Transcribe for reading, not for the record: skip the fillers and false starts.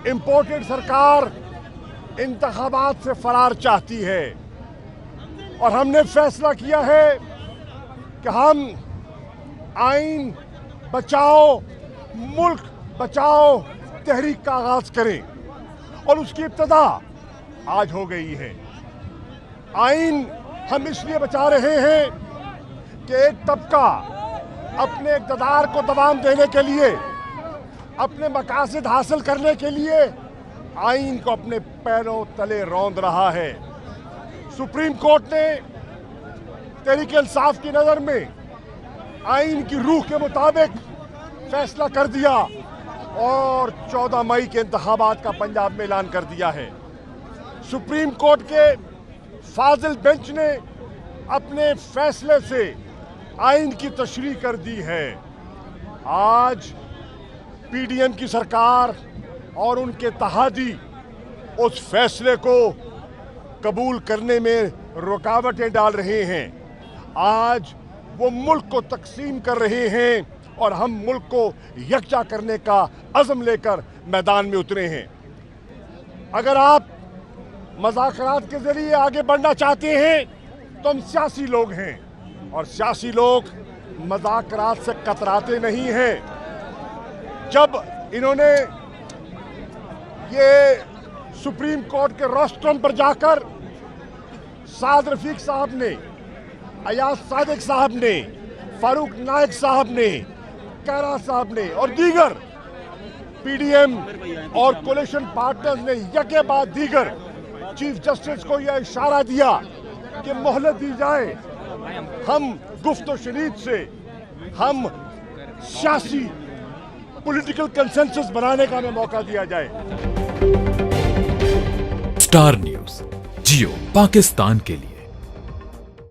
Imported सरकार इंतखाबात से फरार चाहती है और हमने फैसला किया है कि हम आइन बचाओ मुल्क बचाओ तहरीक का आगाज करें और उसकी इब्तदा आज हो गई है। आइन हम इसलिए बचा रहे हैं कि एक तबका अपने इक़्तिदार को दवाम देने के लिए, अपने मकासद हासिल करने के लिए आइन को अपने पैरों तले रौंद रहा है। सुप्रीम कोर्ट ने तहरीक इंसाफ की नज़र में आइन की रूह के मुताबिक फैसला कर दिया और 14 मई के इंतखाबात का पंजाब में ऐलान कर दिया है। सुप्रीम कोर्ट के फाजिल बेंच ने अपने फैसले से आइन की तशरीह कर दी है। आज पीडीएम की सरकार और उनके तहादी उस फैसले को कबूल करने में रुकावटें डाल रहे हैं। आज वो मुल्क को तकसीम कर रहे हैं और हम मुल्क को यकजा करने का अज़म लेकर मैदान में उतरे हैं। अगर आप मज़ाकरात के ज़रिए आगे बढ़ना चाहते हैं तो हम सियासी लोग हैं और सियासी लोग मज़ाकरात से कतराते नहीं हैं। जब इन्होंने ये सुप्रीम कोर्ट के रोस्ट्रम पर जाकर साद रफीक साहब ने, अयाज सादिक साहब ने, फारूक नायक साहब ने, कैरा साहब ने और दीगर पीडीएम और कोलिशन पार्टनर्स ने यके बाद दीगर चीफ जस्टिस को यह इशारा दिया कि मोहलत दी जाए, हम गुफ्तो शनीद से हम सियासी पॉलिटिकल कंसेंसस बनाने का हमें मौका दिया जाए। स्टार न्यूज़, जियो पाकिस्तान के लिए।